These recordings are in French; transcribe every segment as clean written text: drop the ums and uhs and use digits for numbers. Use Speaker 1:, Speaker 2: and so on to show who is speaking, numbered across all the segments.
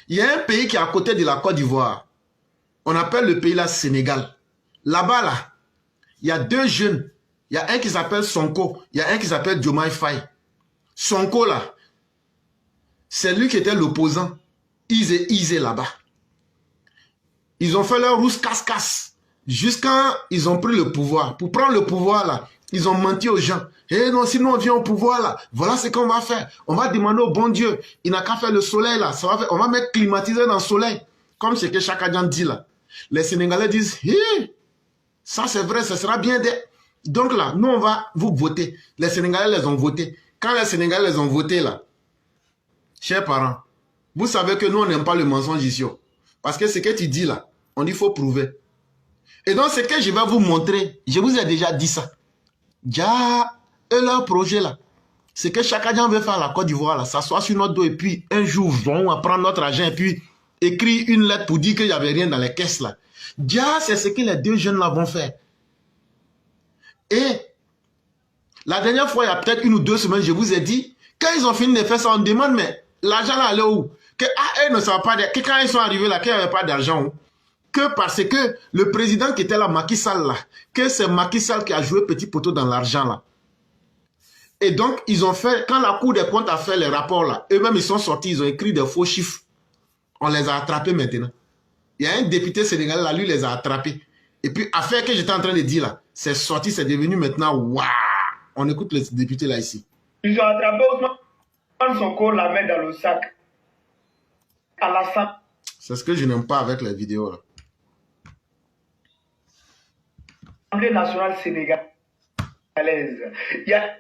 Speaker 1: Il y a un pays qui est à côté de la Côte d'Ivoire. On appelle le pays là Sénégal. Là-bas, là, il y a deux jeunes. Il y a un qui s'appelle Sonko. Il y a un qui s'appelle Diomaye Faye. Sonko, là, c'est lui qui était l'opposant. Isé là-bas. Ils ont fait leur rousse casse-casse. Jusqu'à ils ont pris le pouvoir. Pour prendre le pouvoir, là, ils ont menti aux gens. Eh non, sinon on vient au pouvoir, là. Voilà ce qu'on va faire. On va demander au bon Dieu. Il n'a qu'à faire le soleil, là. On va mettre climatiseur dans le soleil. Comme ce que Chakadjan dit, là. Les Sénégalais disent, hey, ça c'est vrai, ça sera bien. Donc là, nous, on va vous voter. Les Sénégalais les ont votés. Quand les Sénégalais les ont votés, là, chers parents, vous savez que nous, on n'aime pas le mensonge ici. Parce que ce que tu dis là, on dit qu'il faut prouver. Et donc, ce que je vais vous montrer, je vous ai déjà dit ça. Déjà, et leur projet là, c'est que chaque agent veut faire à la Côte d'Ivoire, là, s'asseoir sur notre dos et puis un jour, on va prendre notre argent et puis écrire une lettre pour dire qu'il n'y avait rien dans les caisses là. Déjà, c'est ce que les deux jeunes là vont faire. Et la dernière fois, il y a peut-être 1 ou 2 semaines, je vous ai dit, quand ils ont fini de faire ça, on demande, mais l'argent là, allait où? Que eux ne savent pas, que quand ils sont arrivés là, qu'il n'y avait pas d'argent. Que parce que le président qui était là, Macky Sall là, que c'est Macky Sall qui a joué petit poteau dans l'argent là. Et donc, ils ont fait, quand la Cour des comptes a fait les rapports là, eux-mêmes ils sont sortis, ils ont écrit des faux chiffres. On les a attrapés maintenant. Il y a un député sénégalais là, lui les a attrapés. Et puis, affaire que j'étais en train de dire là, c'est sorti, c'est devenu maintenant, waouh. On écoute le député là ici.
Speaker 2: Ils ont attrapé Ousmane Sonko, la main dans le sac. À la fin.
Speaker 1: C'est ce que je n'aime pas avec les vidéos là.
Speaker 2: L'Assemblée nationale sénégalaise. Il y a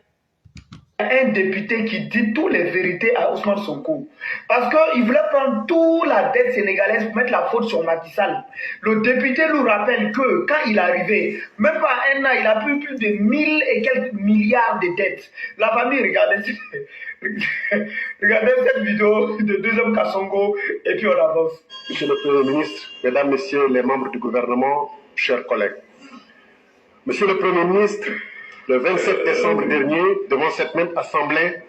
Speaker 2: un député qui dit toutes les vérités à Ousmane Sonko. Parce qu'il voulait prendre toute la dette sénégalaise pour mettre la faute sur Macky Sall. Le député nous rappelle que quand il est arrivé, même pas 1 an, il a pris plus de 1000 et quelques milliards de dettes. La famille, regardez, regardez cette vidéo de deuxième Kassongo et puis on avance.
Speaker 3: Monsieur le Premier ministre, Mesdames, Messieurs les membres du gouvernement, chers collègues. Monsieur le Premier ministre, le 27 décembre dernier, devant cette même Assemblée,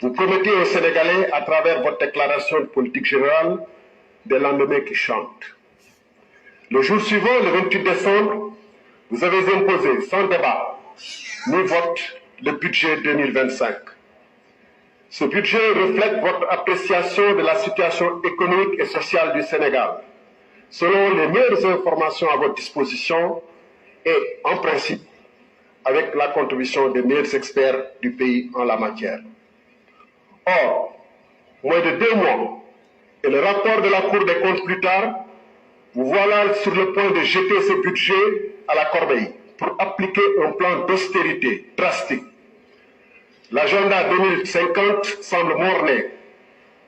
Speaker 3: vous promettez aux Sénégalais, à travers votre déclaration de politique générale, des lendemains qui chantent. Le jour suivant, le 28 décembre, vous avez imposé sans débat ni vote le budget 2025. Ce budget reflète votre appréciation de la situation économique et sociale du Sénégal, selon les meilleures informations à votre disposition et, en principe, avec la contribution des meilleurs experts du pays en la matière. Or, moins de 2 mois, et le rapport de la Cour des comptes plus tard, vous voilà sur le point de jeter ce budget à la corbeille pour appliquer un plan d'austérité drastique. L'agenda 2050 semble mort-né.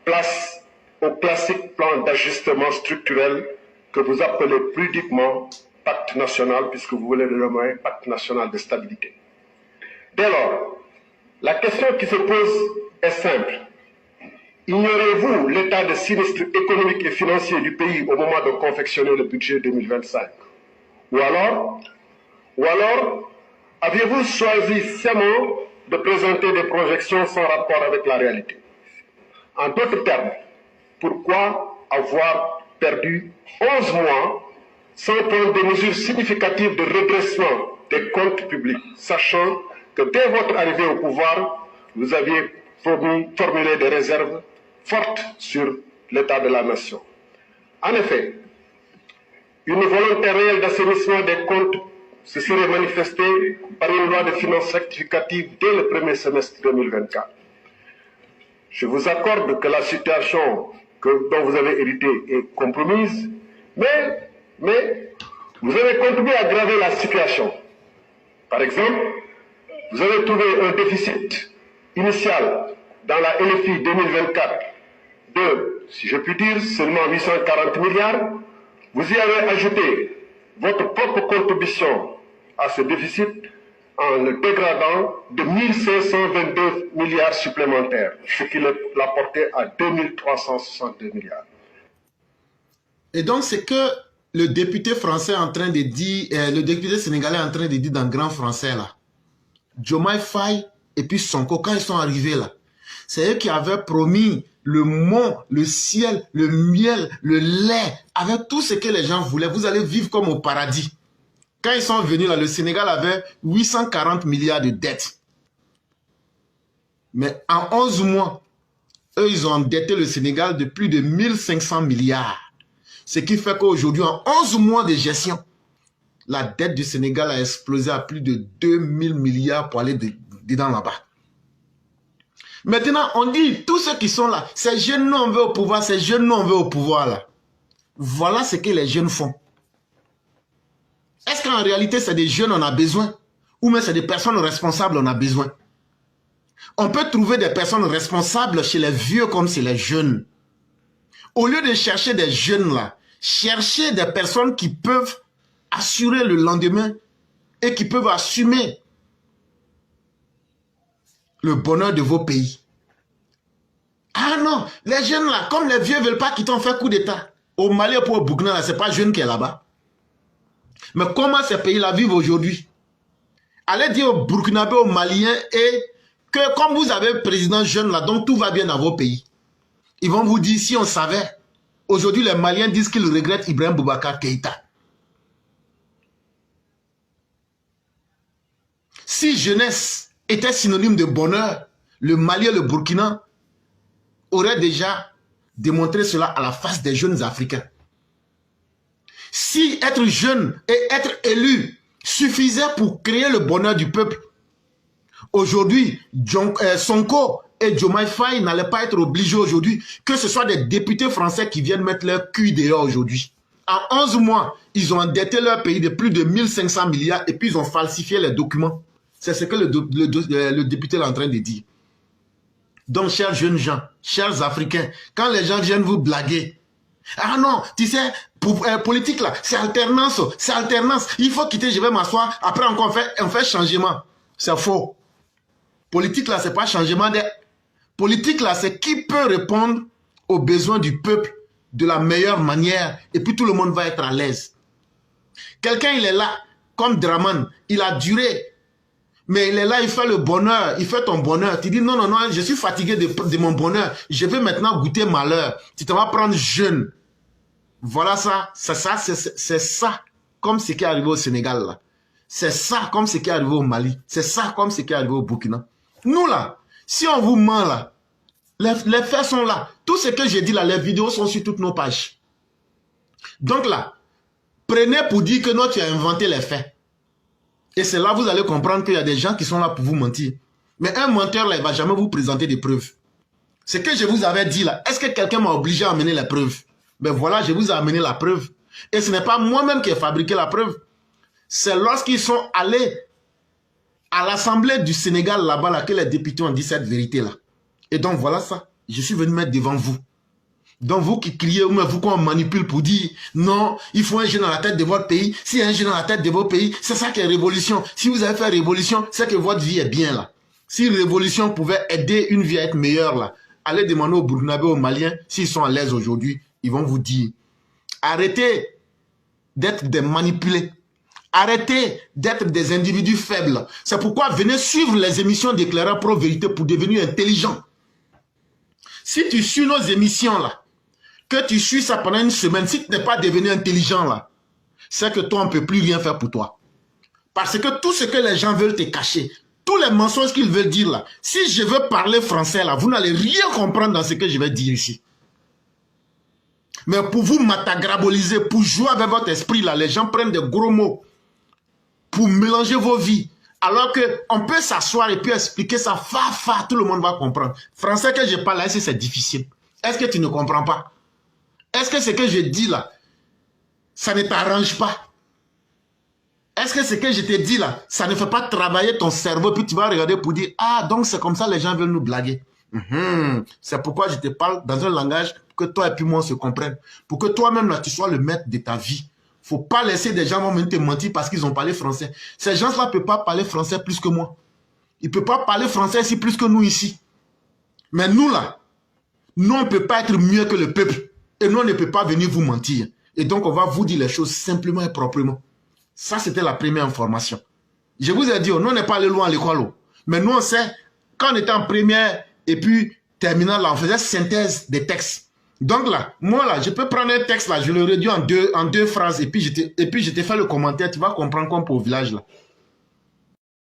Speaker 3: Place au classique plan d'ajustement structurel que vous appelez pudiquement pacte national, puisque vous voulez le nommer pacte national de stabilité. Dès lors, la question qui se pose est simple. Ignorez-vous l'état de sinistre économique et financier du pays au moment de confectionner le budget 2025? Ou alors, aviez-vous choisi sciemment de présenter des projections sans rapport avec la réalité? En d'autres termes, pourquoi avoir perdu 11 mois sans prendre des mesures significatives de redressement des comptes publics, sachant que dès votre arrivée au pouvoir, vous aviez formulé des réserves fortes sur l'état de la nation? En effet, une volonté réelle d'assainissement des comptes se serait manifestée par une loi de finances rectificative dès le premier semestre 2024. Je vous accorde que la situation dont vous avez hérité est compromise, mais vous avez contribué à aggraver la situation. Par exemple, vous avez trouvé un déficit initial dans la LFI 2024 de, si je puis dire, seulement 840 milliards. Vous y avez ajouté votre propre contribution à ce déficit en le dégradant de 1522 milliards supplémentaires, ce qui l'a porté à 2362 milliards.
Speaker 1: Et donc, c'est que le député français est en train de dire, le député sénégalais est en train de dire dans le grand français là, Diomaye Faye et puis Sonko, quand ils sont arrivés là, c'est eux qui avaient promis le mont, le ciel, le miel, le lait, avec tout ce que les gens voulaient. Vous allez vivre comme au paradis. Quand ils sont venus là, le Sénégal avait 840 milliards de dettes. Mais en 11 mois, eux, ils ont endetté le Sénégal de plus de 1500 milliards. Ce qui fait qu'aujourd'hui, en 11 mois de gestion, la dette du Sénégal a explosé à plus de 2000 milliards pour aller dedans là-bas. Maintenant, on dit, tous ceux qui sont là, ces jeunes, nous on veut au pouvoir, ces jeunes, nous on veut au pouvoir là. Voilà ce que les jeunes font. Est-ce qu'en réalité, c'est des jeunes on a besoin? Ou même c'est des personnes responsables on a besoin? On peut trouver des personnes responsables chez les vieux comme chez les jeunes. Au lieu de chercher des jeunes là, cherchez des personnes qui peuvent assurer le lendemain et qui peuvent assumer le bonheur de vos pays. Ah non, les jeunes là, comme les vieux ne veulent pas quitter, on fait coup d'état. Au Mali pour au Burkina, ce n'est pas jeune qui est là-bas. Mais comment ces pays-là vivent aujourd'hui? Allez dire aux Burkinabés, aux Maliens, et que comme vous avez un président jeune là, donc tout va bien dans vos pays. Ils vont vous dire, si on savait, aujourd'hui les Maliens disent qu'ils regrettent Ibrahim Boubacar Keïta. Si jeunesse était synonyme de bonheur, le Mali et le Burkina auraient déjà démontré cela à la face des jeunes Africains. Si être jeune et être élu suffisait pour créer le bonheur du peuple, aujourd'hui, Sonko et Diomaye Faye n'allaient pas être obligés aujourd'hui que ce soit des députés français qui viennent mettre leur cul dehors aujourd'hui. En 11 mois, ils ont endetté leur pays de plus de 1500 milliards et puis ils ont falsifié les documents. C'est ce que le député est en train de dire. Donc, chers jeunes gens, chers Africains, quand les gens viennent vous blaguer, ah non, tu sais, politique là, c'est alternance, c'est alternance. Il faut quitter, je vais m'asseoir. Après encore, on fait changement. C'est faux. Politique là, c'est pas changement. Politique là, c'est qui peut répondre aux besoins du peuple de la meilleure manière. Et puis tout le monde va être à l'aise. Quelqu'un, il est là, comme Draman, il a duré. Mais il est là, il fait le bonheur, il fait ton bonheur. Tu dis non, non, non, je suis fatigué de mon bonheur. Je vais maintenant goûter malheur. Tu te vas prendre jeune. Voilà ça, c'est ça, comme ce qui est arrivé au Sénégal là. C'est ça, comme ce qui est arrivé au Mali. C'est ça, comme ce qui est arrivé au Burkina. Nous là, si on vous ment là, les faits sont là. Tout ce que j'ai dit là, les vidéos sont sur toutes nos pages. Donc là, prenez pour dire que non, tu as inventé les faits. Et c'est là que vous allez comprendre qu'il y a des gens qui sont là pour vous mentir. Mais un menteur, là, il ne va jamais vous présenter des preuves. Ce que je vous avais dit là, est-ce que quelqu'un m'a obligé à amener les preuves? Ben voilà, je vous ai amené la preuve. Et ce n'est pas moi-même qui ai fabriqué la preuve. C'est lorsqu'ils sont allés à l'Assemblée du Sénégal là-bas, là, que les députés ont dit cette vérité-là. Et donc voilà ça. Je suis venu mettre devant vous. Donc vous qui criez, ou même vous qu'on manipule pour dire non, il faut un jeune à la tête de votre pays. S'il y a un jeune à la tête de votre pays, c'est ça qui est révolution. Si vous avez fait révolution, c'est que votre vie est bien là. Si révolution pouvait aider une vie à être meilleure là, allez demander aux Burkinabés, aux Maliens, s'ils sont à l'aise aujourd'hui, ils vont vous dire arrêtez d'être des manipulés. Arrêtez d'être des individus faibles. C'est pourquoi venez suivre les émissions d'éclaireurs pro-vérité pour devenir intelligent. Si tu suis nos émissions là, que tu suis ça pendant une semaine, si tu n'es pas devenu intelligent là, c'est que toi, on ne peut plus rien faire pour toi. Parce que tout ce que les gens veulent te cacher, tous les mensonges qu'ils veulent dire là, si je veux parler français là, vous n'allez rien comprendre dans ce que je vais dire ici. Mais pour vous matagraboliser, pour jouer avec votre esprit là, les gens prennent des gros mots pour mélanger vos vies. Alors qu'on peut s'asseoir et puis expliquer ça, tout le monde va comprendre. Français que je parle là, c'est difficile. Est-ce que tu ne comprends pas? Est-ce que ce que je dis là, ça ne t'arrange pas? Est-ce que ce que je te dis là, ça ne fait pas travailler ton cerveau, puis tu vas regarder pour dire, ah, donc c'est comme ça les gens veulent nous blaguer. C'est pourquoi je te parle dans un langage pour que toi et puis moi on se comprenne. Pour que toi-même là, tu sois le maître de ta vie. Faut pas laisser des gens venir te mentir parce qu'ils ont parlé français. Ces gens-là ne peuvent pas parler français plus que moi. Ils ne peuvent pas parler français ici plus que nous ici. Mais nous là, nous on ne peut pas être mieux que le peuple. Et nous on ne peut pas venir vous mentir. Et donc on va vous dire les choses simplement et proprement. Ça c'était la première information. Je vous ai dit, nous on n'est pas allé loin à l'école. Mais nous on sait, quand on était en première et puis terminale, là, on faisait synthèse des textes. Donc là, moi là, je peux prendre un texte là, je le réduis en deux phrases et puis je te fais le commentaire, tu vas comprendre comme pour le village là.